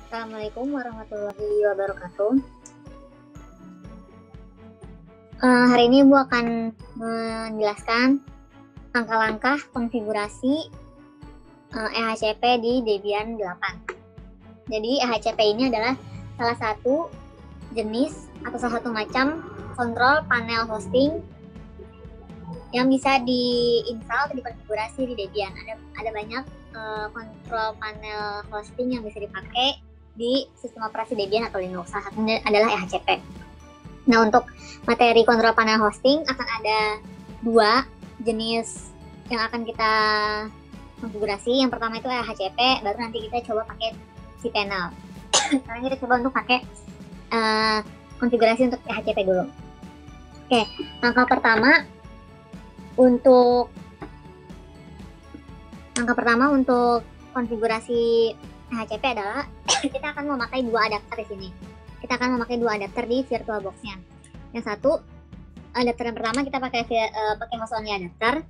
Assalamualaikum warahmatullahi wabarakatuh. Hari ini Bu akan menjelaskan langkah-langkah konfigurasi EHCP di Debian 8. Jadi EHCP ini adalah salah satu jenis atau salah satu macam kontrol panel hosting yang bisa diinstal atau dikonfigurasi di Debian. Ada banyak kontrol panel hosting yang bisa dipakai di sistem operasi Debian atau Linux. Salah satunya adalah EHCP. Nah, untuk materi kontrol panel hosting akan ada dua jenis yang akan kita konfigurasi. Yang pertama itu EHCP, baru nanti kita coba pakai cPanel. Sekarang kita coba untuk pakai konfigurasi untuk EHCP dulu. Oke, langkah pertama untuk konfigurasi EHCP adalah kita akan memakai dua adapter di sini. Kita akan memakai dua adapter di VirtualBox-nya. Yang satu, adapter yang pertama kita pakai host only adapter.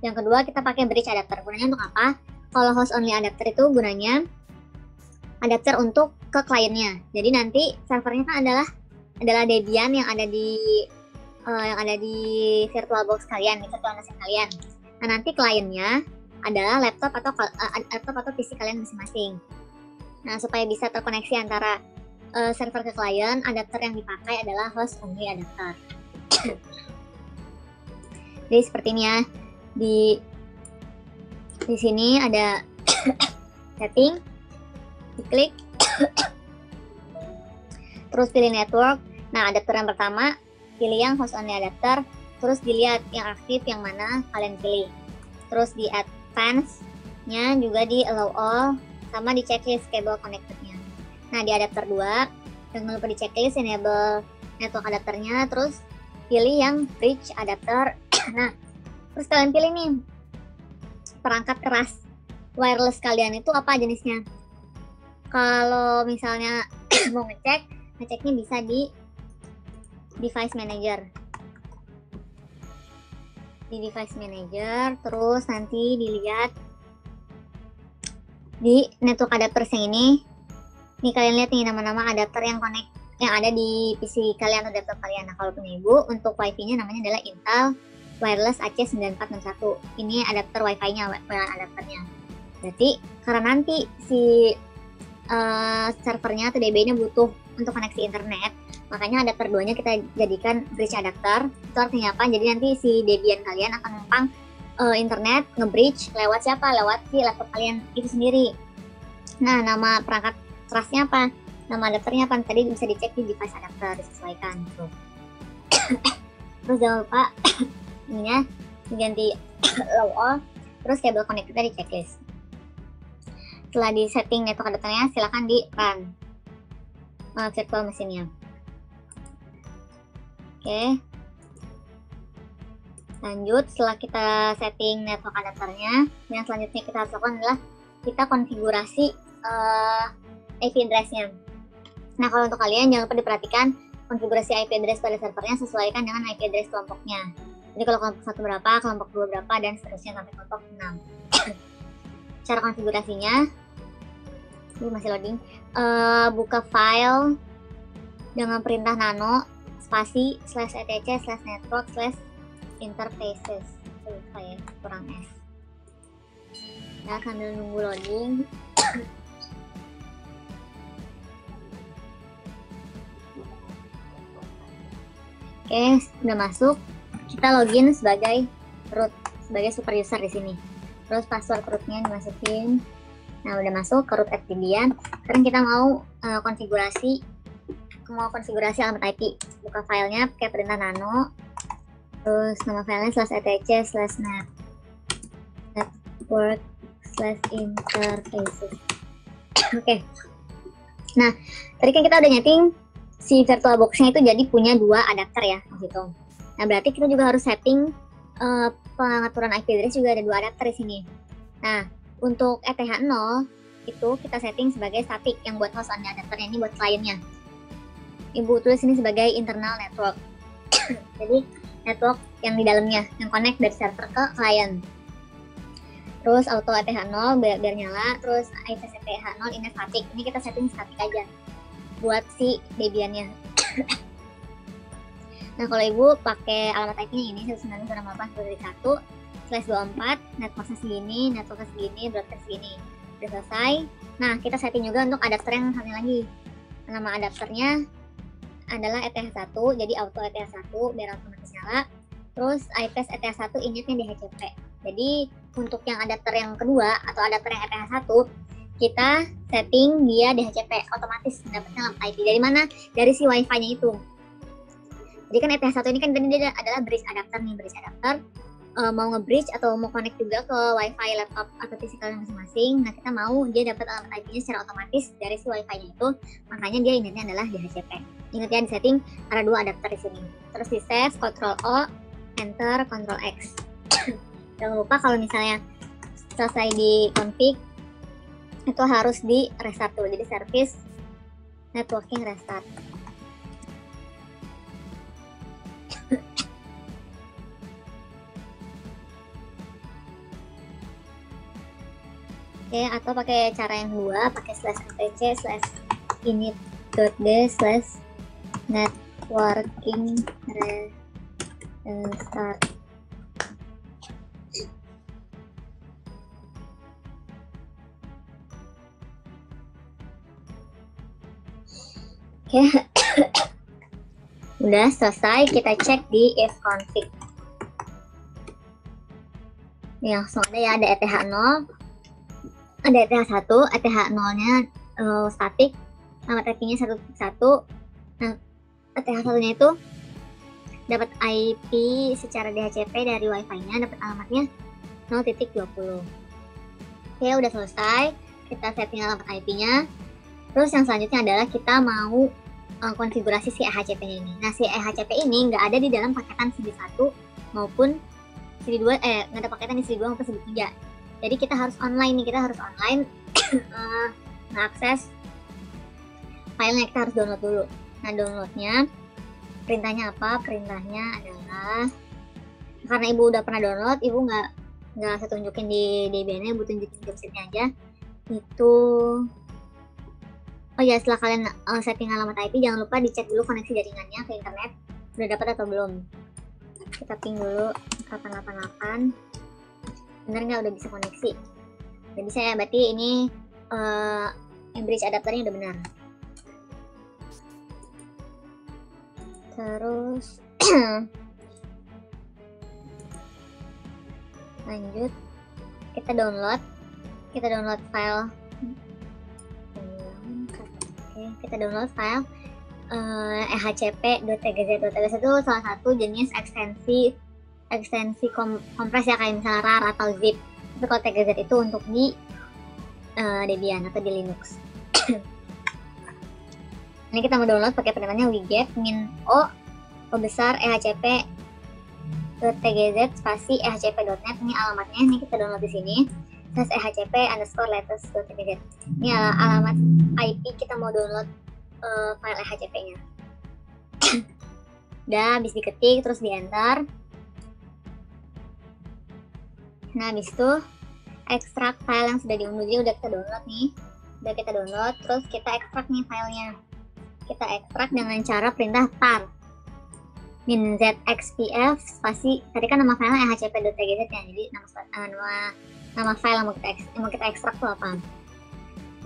Yang kedua kita pakai bridge adapter. Gunanya untuk apa? Kalau host only adapter itu gunanya adapter untuk ke kliennya. Jadi nanti servernya kan adalah Debian yang ada di VirtualBox kalian, di virtual machine kalian. Nah, nanti kliennya adalah laptop atau PC kalian masing-masing. Nah, supaya bisa terkoneksi antara server ke klien, adapter yang dipakai adalah host only adapter. Jadi seperti ini ya. Di sini ada setting, diklik, terus pilih network. Nah, adapter yang pertama pilih yang host only adapter, terus dilihat yang aktif yang mana kalian pilih. Terus di advance-nya juga di allow all, sama di checklist cable connected-nya. Nah, di adapter 2, jangan lupa di checklist enable network adapternya, terus pilih yang bridge adapter. Nah, terus kalian pilih nih perangkat keras wireless kalian itu apa jenisnya. Kalau misalnya mau ngeceknya bisa di device manager. Di device manager, terus nanti dilihat di network adapter yang ini. Nih kalian lihat nih nama-nama adapter yang ada di PC kalian atau laptop kalian. Nah, kalau punya Ibu, untuk WiFi-nya namanya adalah Intel Wireless AC9461. Ini adapter WiFi-nya, WLAN adapternya. Berarti karena nanti si servernya atau DB-nya butuh untuk koneksi internet, makanya adapter 2-nya kita jadikan bridge adapter. Itu artinya apa? Jadi nanti si Debian kalian akan numpang internet nge-bridge lewat siapa? Lewat si laptop kalian itu sendiri. Nah, nama perangkat kerasnya apa? Nama adapternya apa? Tadi bisa dicek di device adapter, disesuaikan tuh. Terus jangan lupa ininya diganti allow all, terus cable connected di checklist. Setelah di setting network adapternya, silakan di run virtual machine-nya. Oke. Lanjut, setelah kita setting network adapternya, yang selanjutnya kita harus lakukan adalah kita konfigurasi IP address-nya. Nah, kalau untuk kalian jangan lupa diperhatikan konfigurasi IP address pada servernya sesuaikan dengan IP address kelompoknya. Jadi kalau kelompok 1 berapa, kelompok 2 berapa, dan seterusnya sampai kelompok 6. Cara konfigurasinya, ini masih loading. Buka file dengan perintah nano spasi /etc/network/interfaces. Lupa ya, kurang S. Ya, sambil nunggu loading. Oke, udah masuk. Kita login sebagai root, sebagai super user di sini. Terus password rootnya dimasukin. Nah, udah masuk ke root at Debian. Sekarang kita mau konfigurasi alamat IP. Buka filenya pakai perintah nano. Terus nama filenya /etc/network/interfaces. Oke. Nah, tadi kan kita udah nyeting si VirtualBox-nya itu jadi punya dua adapter ya gitu. Nah, berarti kita juga harus setting pengaturan IP address juga ada dua adapter di sini. Nah, untuk ETH0 itu kita setting sebagai static yang buat host only adapternya, ini buat kliennya. Ibu tulis ini sebagai internal network. Jadi network yang di dalamnya, yang connect dari server ke klien. Terus auto ETH 0 biar nyala, terus IPS ETH 0 ini static. Ini kita setting static aja buat si Debiannya. Nah, kalau Ibu pakai alamat IP-nya ini 192.168.1/24, networknya segini, networknya segini, broadcast segini. Udah selesai. Nah, kita setting juga untuk adapter yang satu lagi. Nama adapternya adalah ETH1, jadi auto ETH1 biar otomatis nyala. Terus IPS ETH1 initnya DHCP. Jadi untuk yang adapter yang kedua atau adapter yang ETH1 kita setting dia DHCP, otomatis mendapatkan alamat IP. Dari mana? Dari si WiFi-nya itu. Jadi kan ETH1 ini kan dia adalah bridge adapter nih, bridge adapter mau nge-bridge atau mau connect juga ke WiFi laptop atau PC kalian masing-masing. Nah, kita mau dia dapat alamat IP-nya secara otomatis dari si WiFi-nya itu, makanya dia initnya adalah DHCP. Ingat ya, di setting ada 2 adapter di sini. Terus di save, Ctrl O, Enter, Ctrl X. Jangan lupa kalau misalnya selesai di config itu harus di restart dulu. Jadi service networking restart. Oke, atau pakai cara yang kedua, pakai /etc/init.d/networking restart. Oke. Udah selesai, kita cek di ifconfig. Ini langsung ada ya, ada ETH0, ada ETH1, ETH0-nya static, alamat IP-nya 1. Nah, ETH1-nya itu dapat IP secara DHCP dari WiFi-nya, dapat alamatnya 0.20. Oke, udah selesai. Kita setting alamat IP-nya. Terus yang selanjutnya adalah kita mau konfigurasi si EHCP-nya ini. Nah, si EHCP ini nggak ada di dalam paketan CD1 maupun CD2, nggak ada paketan di CD2 maupun CD3. Jadi kita harus online nih, mengakses filenya, kita harus download dulu. Nah, downloadnya, perintahnya apa? Perintahnya adalah, karena Ibu udah pernah download, Ibu nggak saya tunjukin di Debian-nya, Ibu tunjukin di website-nya aja. Itu, oh ya, setelah kalian setting alamat IP, jangan lupa dicek dulu koneksi jaringannya ke internet, udah dapat atau belum. Kita ping dulu 888. Bener nggak udah bisa koneksi? Udah bisa ya, berarti ini bridge adapternya udah benar. Terus lanjut, kita download file. Kita download file ehcp.tgz. itu salah satu jenis ekstensi kompres ya, kayak misalnya RAR atau zip. Tapi kalau TGZ itu untuk di Debian atau di Linux. Ini kita mau download pakai perintahnya wget -o besar ehcp.tgz spasi ehcp.net. Ini alamatnya, ini kita download di sini. /ehcp_latest.tgz. Ini alamat IP kita mau download file ehcp-nya. Udah habis diketik, terus di enter. Nah, habis itu ekstrak file yang sudah diunduh. Jadi udah kita download nih, terus kita ekstrak nih filenya. Kita ekstrak dengan cara perintah tar -zxpf spasi, tadi kan nama filenya ehcp.tgz ya, jadi nama file yang mau kita ekstrak tuh apa.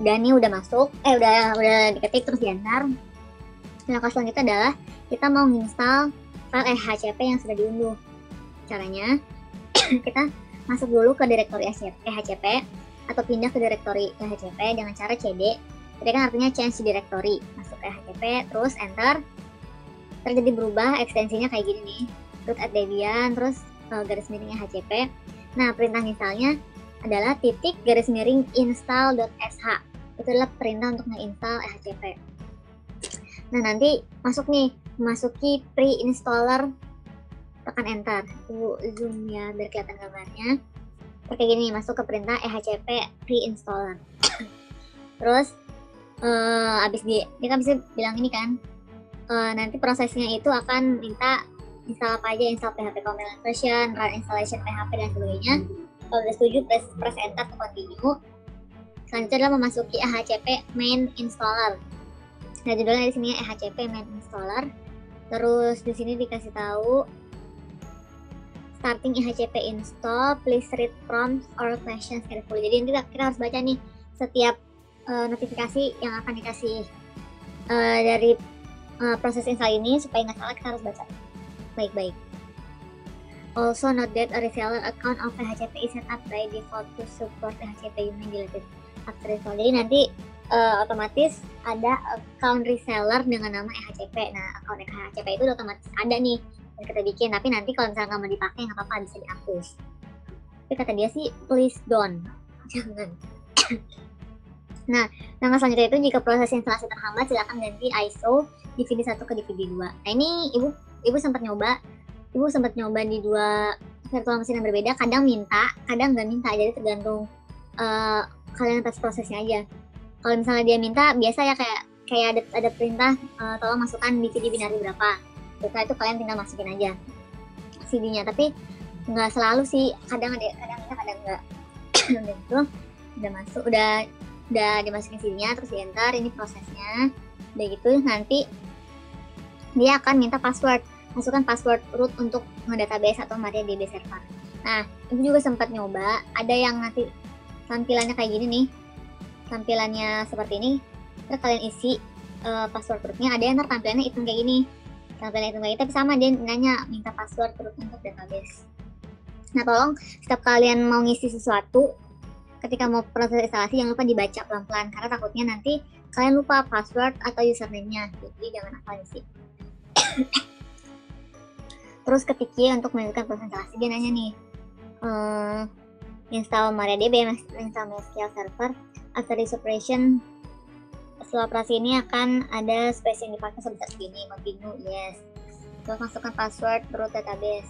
Udah nih, udah masuk, udah diketik, terus di enter. Langkah selanjutnya adalah kita mau install file ehcp yang sudah diunduh. Caranya kita masuk dulu ke direktori ehcp atau pindah ke direktori ehcp dengan cara cd. Jadi kan artinya change directory. Masuk ke ehcp, terus enter. Terjadi berubah ekstensinya kayak gini nih, root at Debian, terus garis miring ehcp. Nah, perintah installnya adalah /install.sh. Itu adalah perintah untuk nge-install ehcp. Nah, nanti masuki pre-installer, tekan enter. Zoom ya biar kelihatan gambarnya. Kayak gini, masuk ke perintah ehcp pre-installer. Terus abis dia kan bisa bilang ini kan, nanti prosesnya itu akan minta install apa aja, install PHP compilation version, run installation PHP dan sebagainya. Kalau udah setuju, press enter to continue. Selanjutnya adalah memasuki EHCP main installer. Nah, judulnya di sini EHCP main installer. Terus di sini dikasih tahu starting EHCP install, please read prompts or questions carefully. Jadi nanti kita harus baca nih setiap notifikasi yang akan dikasih dari proses install ini, supaya nggak salah kita harus baca baik-baik. Also note that a reseller account of EHCP is set up by default to support EHCP. You may delete it after install. Jadi nanti otomatis ada account reseller dengan nama EHCP. Nah, account EHCP itu udah otomatis ada nih yang kita bikin. Tapi nanti kalau misalnya nggak mau dipakai, nggak apa-apa, bisa dihapus. Tapi kata dia sih please don't, jangan. Nah, langkah selanjutnya itu jika proses instalasi terhambat, silakan ganti ISO DVD 1 ke DVD 2. Nah, ini ibu sempat nyoba di 2 virtual mesin yang berbeda. Kadang minta, kadang nggak minta. Jadi tergantung kalian tes prosesnya aja. Kalau misalnya dia minta, biasa ya kayak ada perintah tolong masukkan DVD binari berapa. Setelah itu kalian tinggal masukin aja CD-nya. Tapi nggak selalu sih, kadang minta, kadang nggak. Udah gitu, udah masuk, udah dimasukin CD-nya, terus di enter. Ini prosesnya. Udah gitu nanti dia akan minta password. Masukkan password root untuk nge-database atau MariaDB server. Nah, ibu juga sempat nyoba, ada yang nanti tampilannya kayak gini nih. Tampilannya seperti ini. Terus kalian isi password rootnya. Ada yang tampilannya hitam kayak gini. Tampilannya hitam kayak gini, tapi sama dia nanya minta password root untuk database. Nah, tolong setiap kalian mau ngisi sesuatu, ketika mau proses instalasi jangan lupa dibaca pelan-pelan, karena takutnya nanti kalian lupa password atau username-nya. Jadi jangan asal isi. Terus ketika untuk melanjutkan proses instalasi, dia nanya nih, install MariaDB, install MySQL Server. After this operation, setelah operasi ini akan ada space yang dipakai sebesar segini. Continue, yes. Terus masukkan password root database.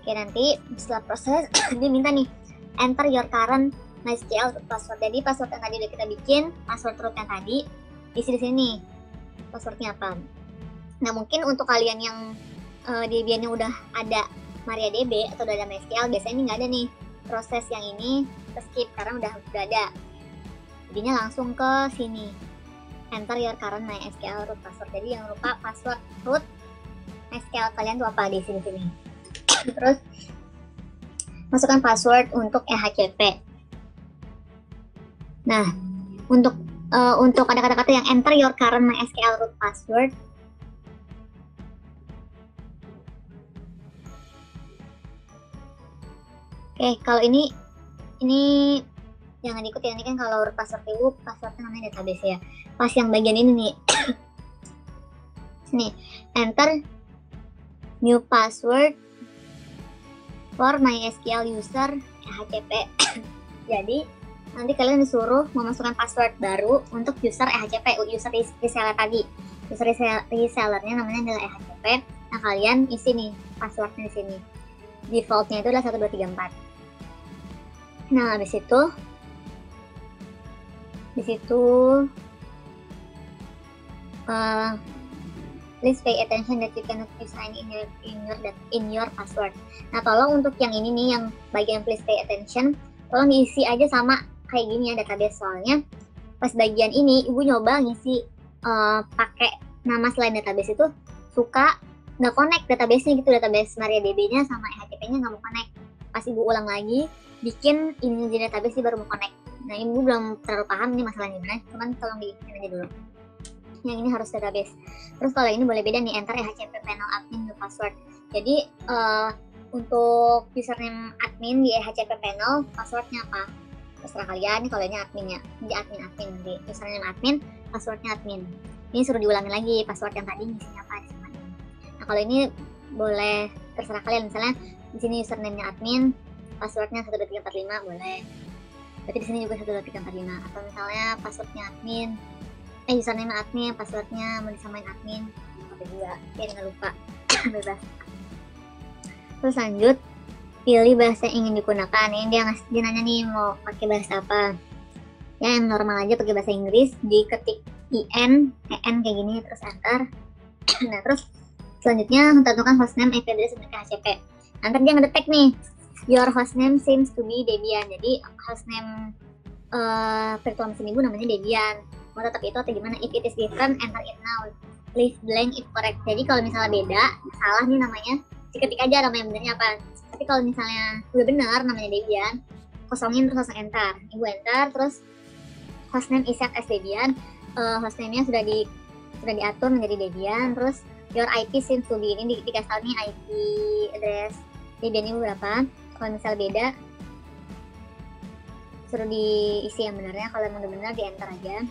Oke, nanti setelah proses dia minta nih, enter your current MySQL password. Jadi password yang tadi udah kita bikin, password root yang tadi, isi di sini. Passwordnya apa? Nah, mungkin untuk kalian yang di Debian-nya udah ada MariaDB atau udah ada MySQL, biasanya ini nggak ada nih. Proses yang ini skip karena udah ada. Jadinya langsung ke sini. Enter your current MySQL root password. Jadi jangan lupa password root MySQL kalian tuh apa di sini. Terus masukkan password untuk EHCP. Nah, untuk ada kata-kata yang enter your current MySQL root password. Oke, kalau ini jangan ikut ya, ini kan kalau root password ibu, passwordnya namanya database ya. Pas yang bagian ini nih, nih, enter new password for MySQL user EHCP. Jadi nanti kalian disuruh memasukkan password baru untuk user EHCP, user reseller tadi. User resellernya namanya adalah EHCP. Nah, kalian isi nih passwordnya di sini. Defaultnya itu adalah 1234. Nah, habis itu please pay attention that you cannot sign in your password. Nah, tolong untuk yang ini nih, yang bagian please pay attention, tolong diisi aja sama kayak gini ya database. Soalnya pas bagian ini ibu nyoba ngisi pakai nama selain database itu suka nggak connect database-nya gitu, database MariaDB-nya sama EHCP-nya nggak mau connect. Pas ibu ulang lagi bikin ini di database sih baru mau connect. Nah, ibu belum terlalu paham ini masalahnya gimana, cuman tolong dibikin aja dulu. Yang ini harus database. Terus kalau ini boleh beda nih, enter EHCP panel admin new password. Jadi untuk username admin di EHCP panel, passwordnya apa? Terserah kalian. Kalau ini adminnya, di admin nanti username admin, passwordnya admin. Ini suruh diulangin lagi password yang tadi ngisinya apa di sana ini. Nah, kalau ini boleh terserah kalian. Misalnya di sini username-nya admin, passwordnya 12345 boleh. Berarti di sini juga 12345. Atau misalnya passwordnya admin, username admin, passwordnya mau disamain admin, apa juga, biar nggak lupa. Bebas. Terus lanjut, pilih bahasa yang ingin digunakan. Ini dia nanya nih mau pakai bahasa apa. Ya, yang normal aja pakai bahasa Inggris, diketik en kayak gini, terus enter. Nah, terus selanjutnya tentukan hostname, IP address, dan EHCP. Nanti dia ngedetek nih Your hostname seems to be Debian. Jadi hostname virtual mesin ibu namanya Debian. Mau tetap itu atau gimana? If it is different, enter it now. Leave blank if correct. Jadi kalau misalnya beda, salah nih namanya, ketik aja namanya benernya apa. Tapi kalau misalnya udah benar namanya Debian, kosongin terus langsung enter. Ibu enter, terus hostname is set as Debian. Hostname-nya sudah diatur menjadi Debian. Terus your IP seems to be, ini dikasih tahu nih IP address Debian ini berapa. Kalau misalnya beda, suruh diisi yang benarnya. Kalau emang udah benar, di enter aja.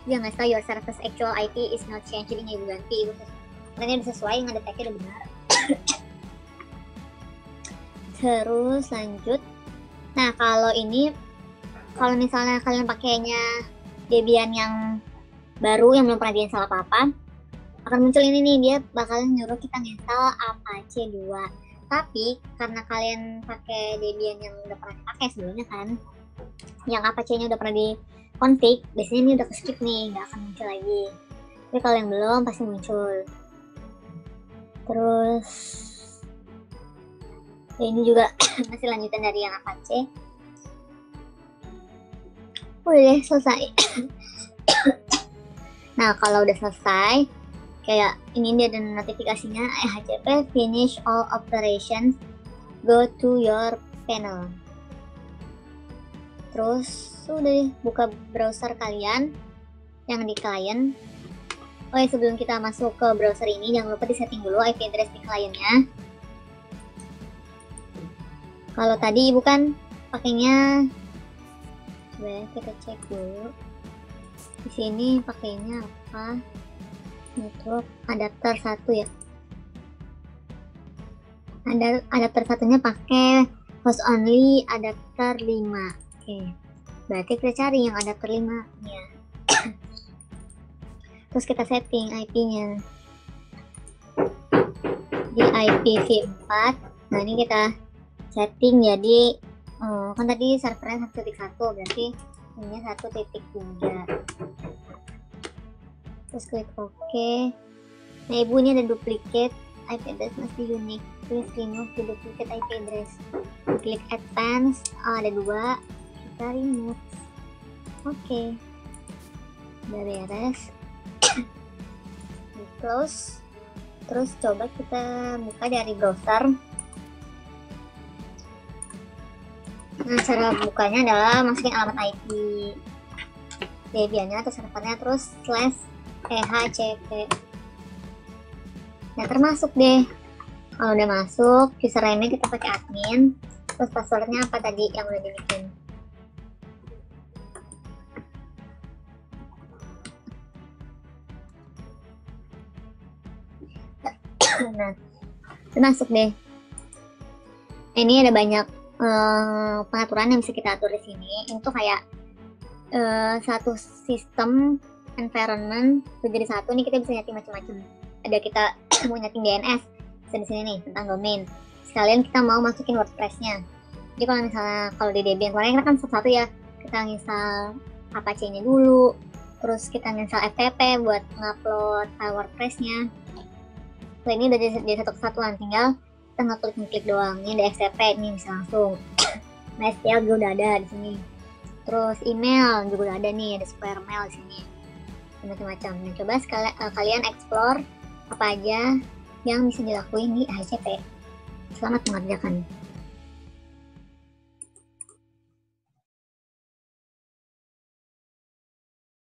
Jangan tahu your service actual IP is not changed, jadi ibu ganti. Karena udah sesuai, ngedeteknya udah benar. Terus lanjut. Nah kalau ini, kalau misalnya kalian pakainya Debian yang baru yang belum pernah di-install apa-apa, akan muncul ini nih, dia bakalan nyuruh kita install Apache 2. Tapi karena kalian pakai Debian yang udah pernah dipakai sebelumnya kan, yang Apache-nya udah pernah di-config, biasanya ini udah ke-skip nih, nggak akan muncul lagi. Tapi kalau yang belum pasti muncul. Terus ini juga masih lanjutan dari yang Apache. Udah selesai. Nah kalau udah selesai, kayak ini dia ada notifikasinya, HCP finish all operations, go to your panel. Terus udah deh, buka browser kalian yang di client. Oh ya, sebelum kita masuk ke browser ini, jangan lupa disetting dulu IP address di kliennya. Kalau tadi ibu kan pakainya, coba kita cek dulu. Di sini pakainya apa? Network adapter 1 ya. Adapter satunya pakai host only adapter 5. Oke. Berarti kita cari yang adapter 5 ya. Terus kita setting IP-nya di IPv4. Nah ini kita setting jadi kan tadi servernya 1.1, berarti ini 1.3. Terus klik OK. Nah ibu, ini ada duplicate IP address, must be unique. Please remove the duplicate IP address. Klik advanced, ada 2, kita remove. Oke. Udah beres. Di close. Terus coba kita buka dari browser. Nah cara bukanya adalah masukin alamat IP Debiannya atau servernya, terus /phcp. Nah termasuk deh. Kalau udah masuk, username-nya kita pakai admin. Terus passwordnya apa tadi yang udah dibikin. Nah termasuk deh. Ini ada banyak pengaturan yang bisa kita atur di sini. Untuk kayak satu sistem environment jadi satu nih, kita bisa nyeting macam-macam. Ada kita mau nyeting DNS, bisa di sini nih tentang domain. Sekalian kita mau masukin WordPress-nya. Jadi kalau misalnya kalau di Debian kemarin kan satu-satu ya, kita install Apache-nya dulu, terus kita install FTP buat ngupload file WordPress-nya. Nah ini udah jadi satu kesatuan, tinggal kita ngeklik doang. Ini ada FTP nih, bisa langsung. MySQL juga udah ada di sini. Terus email juga udah ada nih, ada Square Mail di sini. Macam-macam. Nah, coba kalian explore apa aja yang bisa dilakuin di HCP. Selamat mengerjakan.